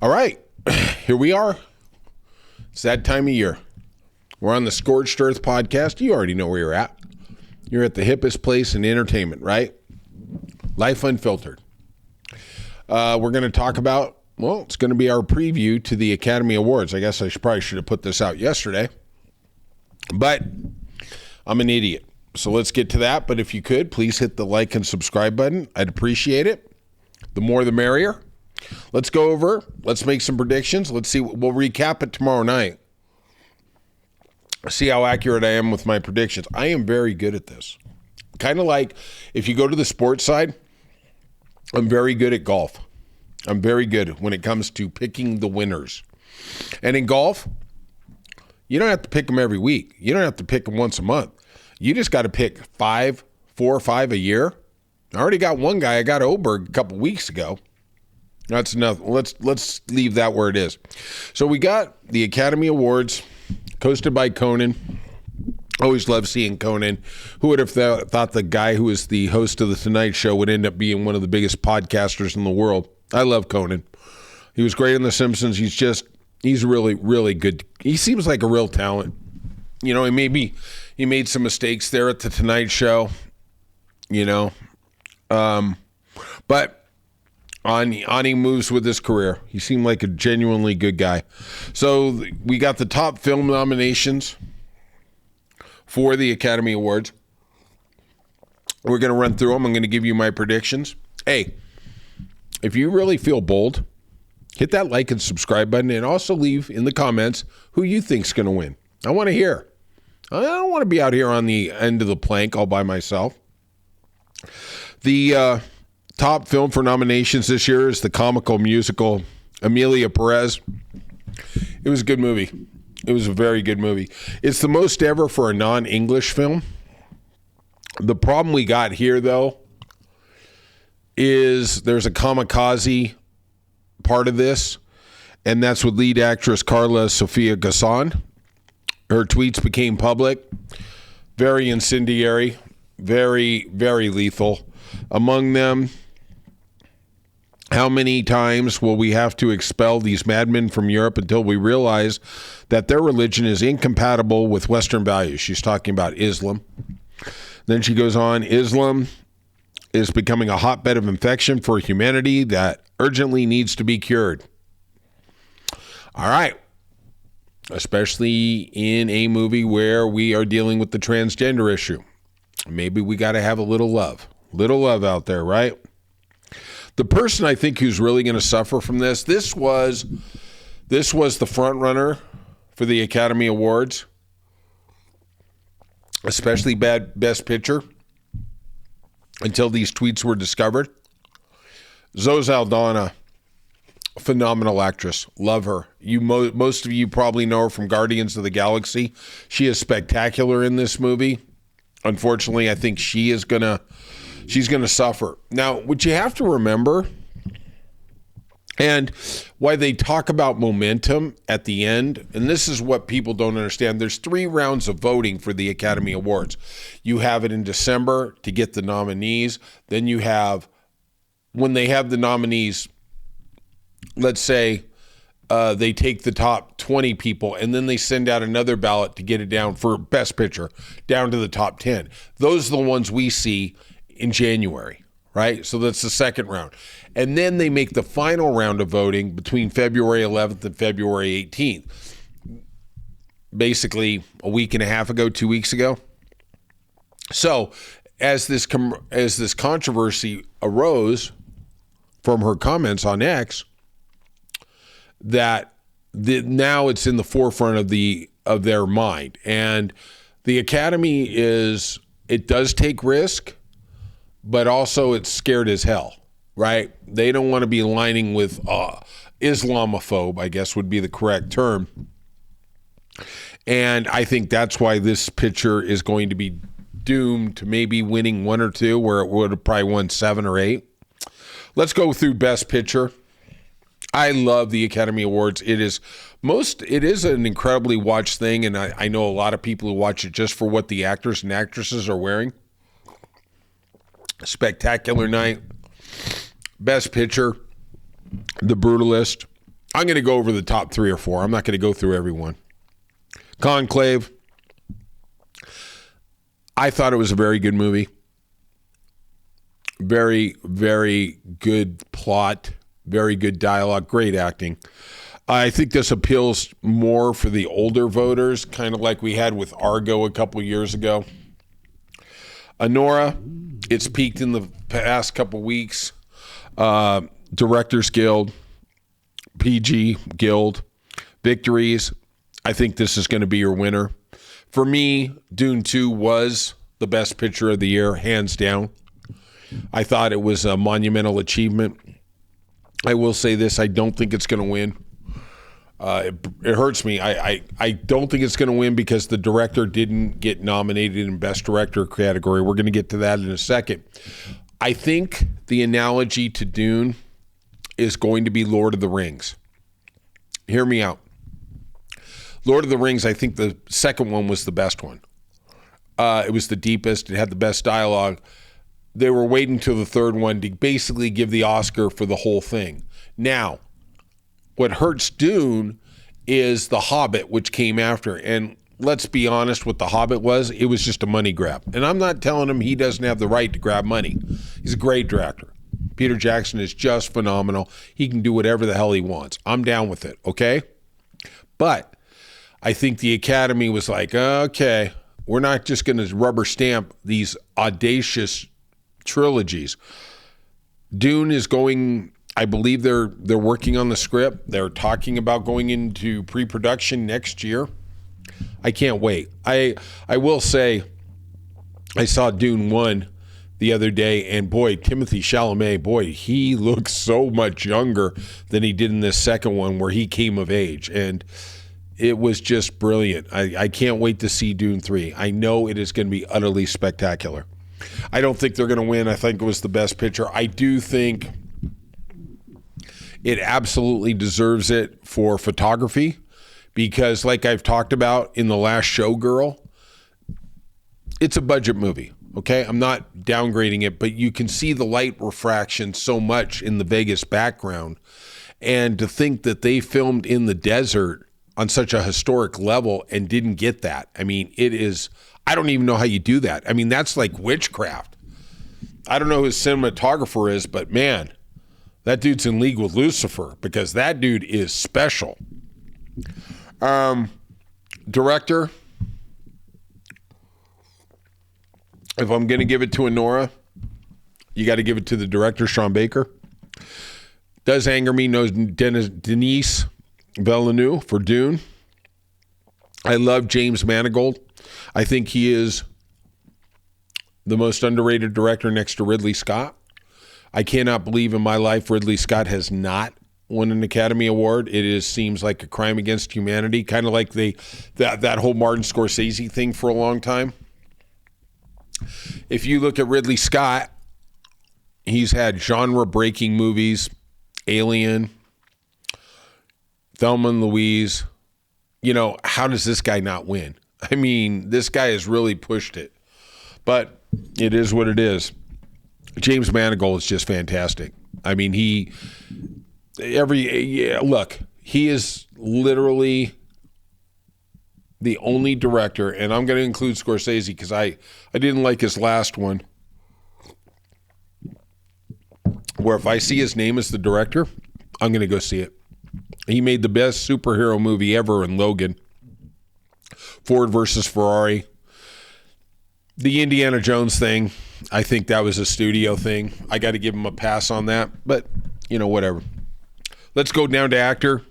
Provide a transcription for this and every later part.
All right, here we are. It's that time of year. We're on the Scorched Earth podcast. You already know where you're at. You're at the hippest place in entertainment, right? Life Unfiltered. We're going to talk about, well, it's going to be our preview to the Academy Awards. I guess I probably should have put this out yesterday, but I'm an idiot. So let's get to that. But if you could, please hit the like and subscribe button. I'd appreciate it. The more, the merrier. Let's go over. Let's make some predictions. Let's see. We'll recap it tomorrow night. See how accurate I am with my predictions. I am very good at this. Kind of like if you go to the sports side, I'm very good at golf. I'm very good when it comes to picking the winners. And in golf, you don't have to pick them every week. You don't have to pick them once a month. You just got to pick 4 or 5 a year. I already got one guy. I got Oberg a couple weeks ago. That's enough. Let's leave that where it is. So we got the Academy Awards, hosted by Conan. Always love seeing Conan. Who would have thought the guy who was the host of The Tonight Show would end up being one of the biggest podcasters in the world? I love Conan. He was great on The Simpsons. He's really, really good. He seems like a real talent. You know, he made some mistakes there at The Tonight Show, you know. But on he moves with his career. He seemed like a genuinely good guy. So we got the top film nominations for the Academy Awards. We're going to run through them. I'm going to give you my predictions. Hey, if you really feel bold, hit that like and subscribe button, and also leave in the comments who you think's going to win. I want to hear. I don't want to be out here on the end of the plank all by myself. The top film for nominations this year is the comical musical Emilia Perez. It was a good movie. It was a very good movie. It's the most ever for a non-English film. The problem we got here, though, is there's a Kamikaze part of this, and that's with lead actress Carla Sofia Gasson. Her tweets became public. Very incendiary. Very, very lethal. Among them, how many times will we have to expel these madmen from Europe until we realize that their religion is incompatible with Western values? She's talking about Islam. Then she goes on, Islam is becoming a hotbed of infection for humanity that urgently needs to be cured. All right. Especially in a movie where we are dealing with the transgender issue. Maybe we got to have a little love out there, right? The person I think who's really going to suffer from this was the front runner for the Academy Awards, especially Best Picture, until these tweets were discovered. Zoe Saldana, phenomenal actress. Love her. Most of you probably know her from Guardians of the Galaxy. She is spectacular in this movie. Unfortunately, I think she's going to suffer. Now, what you have to remember, and why they talk about momentum at the end, and this is what people don't understand, there's 3 rounds of voting for the Academy Awards. You have it in December to get the nominees. Then you have, when they have the nominees, let's say they take the top 20 people, and then they send out another ballot to get it down for Best Picture, down to the top 10. Those are the ones we see in January, right? So that's the second round. And then they make the final round of voting between February 11th and February 18th. Basically a week and a half ago, 2 weeks ago. So as this controversy arose from her comments on X, that now it's in the forefront of their mind. And the Academy it does take risk, but also it's scared as hell, right? They don't want to be aligning with Islamophobe, I guess would be the correct term. And I think that's why this picture is going to be doomed to maybe winning 1 or 2, where it would have probably won 7 or 8. Let's go through Best Picture. I love the Academy Awards. It is an incredibly watched thing, and I know a lot of people who watch it just for what the actors and actresses are wearing. Spectacular night. Best Picture, The Brutalist. I'm going to go over the top 3 or 4. I'm not going to go through every one. Conclave. I thought it was a very good movie. Very, very good plot. Very good dialogue. Great acting. I think this appeals more for the older voters, kind of like we had with Argo a couple years ago. Anora, it's peaked in the past couple weeks. Directors Guild, PG Guild, victories. I think this is going to be your winner. For me, Dune 2 was the best picture of the year, hands down. I thought it was a monumental achievement. I will say this, I don't think it's going to win. It hurts me. I don't think it's going to win because the director didn't get nominated in Best Director category. We're going to get to that in a second. I think the analogy to Dune is going to be Lord of the Rings. Hear me out. Lord of the Rings, I think the second one was the best one. It was the deepest. It had the best dialogue. They were waiting till the third one to basically give the Oscar for the whole thing. Now, what hurts Dune is The Hobbit, which came after. And let's be honest, what The Hobbit was, it was just a money grab. And I'm not telling him he doesn't have the right to grab money. He's a great director. Peter Jackson is just phenomenal. He can do whatever the hell he wants. I'm down with it, okay? But I think the Academy was like, okay, we're not just going to rubber stamp these audacious trilogies. Dune is going, I believe they're working on the script. They're talking about going into pre-production next year. I can't wait. I will say I saw Dune 1 the other day, and boy, Timothée Chalamet, boy, he looks so much younger than he did in this second one where he came of age. And it was just brilliant. I can't wait to see Dune 3. I know it is going to be utterly spectacular. I don't think they're going to win. I think it was the best picture. I do think it absolutely deserves it for photography because, like I've talked about in The Last Showgirl, it's a budget movie, okay? I'm not downgrading it, but you can see the light refraction so much in the Vegas background. And to think that they filmed in the desert on such a historic level and didn't get that. I mean, it is, I don't even know how you do that. I mean, that's like witchcraft. I don't know who his cinematographer is, but man, that dude's in league with Lucifer because that dude is special. Director, if I'm going to give it to Anora, you got to give it to the director, Sean Baker. Does anger me, no Denis Villeneuve for Dune. I love James Mangold. I think he is the most underrated director next to Ridley Scott. I cannot believe in my life Ridley Scott has not won an Academy Award. It seems like a crime against humanity, kind of like that whole Martin Scorsese thing for a long time. If you look at Ridley Scott, he's had genre-breaking movies, Alien, Thelma and Louise. You know, how does this guy not win? I mean, this guy has really pushed it. But it is what it is. James Mangold is just fantastic. I mean, he is literally the only director, and I'm going to include Scorsese because I didn't like his last one, where if I see his name as the director, I'm going to go see it. He made the best superhero movie ever in Logan. Ford versus Ferrari. The Indiana Jones thing, I think that was a studio thing. I got to give him a pass on that, but, you know, whatever. Let's go down to actor.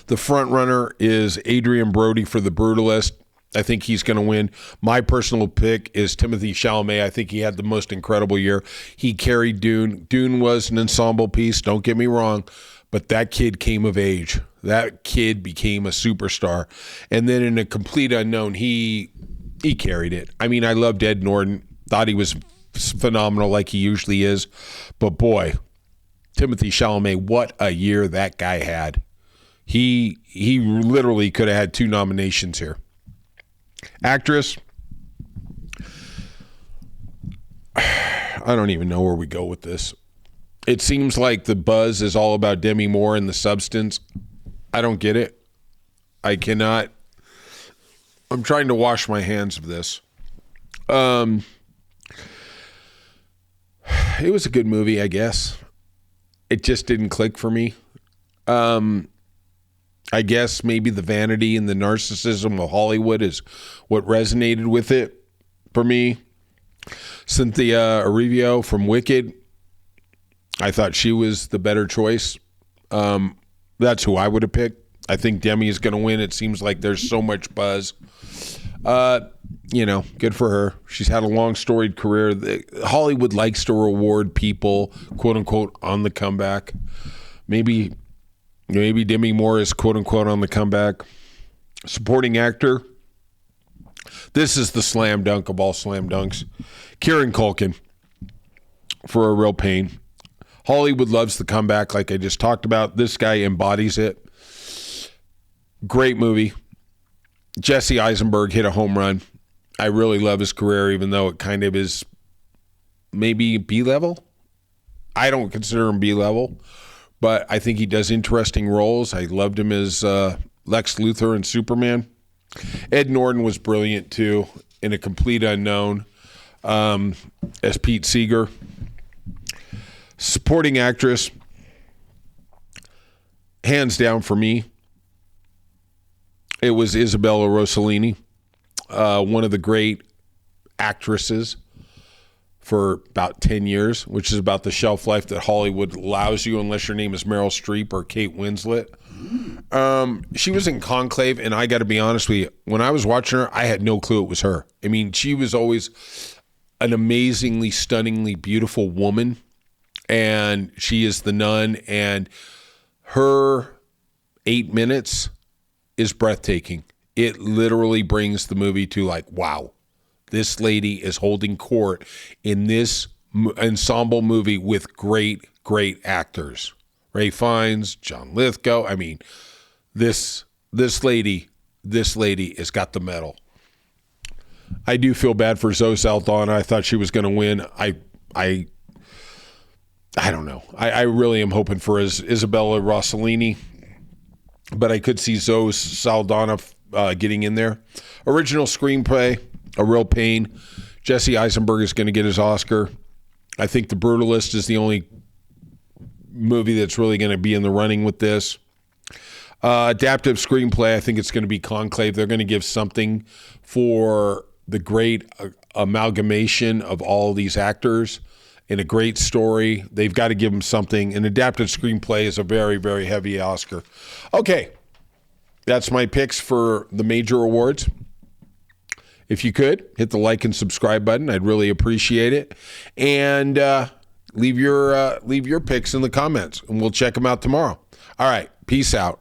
The front runner is Adrian Brody for The Brutalist. I think he's going to win. My personal pick is Timothée Chalamet. I think he had the most incredible year. He carried Dune. Dune was an ensemble piece, don't get me wrong, but that kid came of age. That kid became a superstar. And then in A Complete Unknown, he carried it. I mean, I loved Ed Norton. Thought he was phenomenal like he usually is. But boy, Timothée Chalamet, what a year that guy had. He literally could have had 2 nominations here. Actress, I don't even know where we go with this. It seems like the buzz is all about Demi Moore and the substance. I don't get it. I cannot. I'm trying to wash my hands of this. It was a good movie, I guess. It just didn't click for me. I guess maybe the vanity and the narcissism of Hollywood is what resonated with it for me. Cynthia Erivo from Wicked, I thought she was the better choice. That's who I would have picked. I think Demi is going to win. It seems like there's so much buzz. Good for her. She's had a long storied career. Hollywood likes to reward people, quote unquote, on the comeback. Maybe Demi Moore is quote unquote on the comeback. Supporting actor. This is the slam dunk of all slam dunks. Kieran Culkin for A Real Pain. Hollywood loves the comeback, like I just talked about. This guy embodies it. Great movie. Jesse Eisenberg hit a home run. I really love his career, even though it kind of is maybe B-level. I don't consider him B-level, but I think he does interesting roles. I loved him as Lex Luthor and Superman. Ed Norton was brilliant, too, in A Complete Unknown as Pete Seeger. Supporting actress, hands down for me, it was Isabella Rossellini, one of the great actresses for about 10 years, which is about the shelf life that Hollywood allows you unless your name is Meryl Streep or Kate Winslet. She was in Conclave, and I got to be honest with you, when I was watching her, I had no clue it was her. I mean, she was always an amazingly, stunningly beautiful woman, and she is the nun, and her 8 minutes is breathtaking. It literally brings the movie to like, wow, this lady is holding court in this ensemble movie with great, great actors. Ray Fiennes, John Lithgow. I mean, this lady has got the medal. I do feel bad for Zoe Saldana. I thought she was going to win. I don't know. I really am hoping for Isabella Rossellini, but I could see Zoe Saldana getting in there. Original screenplay, A Real Pain. Jesse Eisenberg is going to get his Oscar. I think The Brutalist is the only movie that's really going to be in the running with this. Adaptive screenplay, I think it's going to be Conclave. They're going to give something for the great amalgamation of all these actors in a great story. They've got to give them something. An adaptive screenplay is a very, very heavy Oscar. Okay, that's my picks for the major awards. If you could, hit the like and subscribe button. I'd really appreciate it. And leave your picks in the comments, and we'll check them out tomorrow. All right, peace out.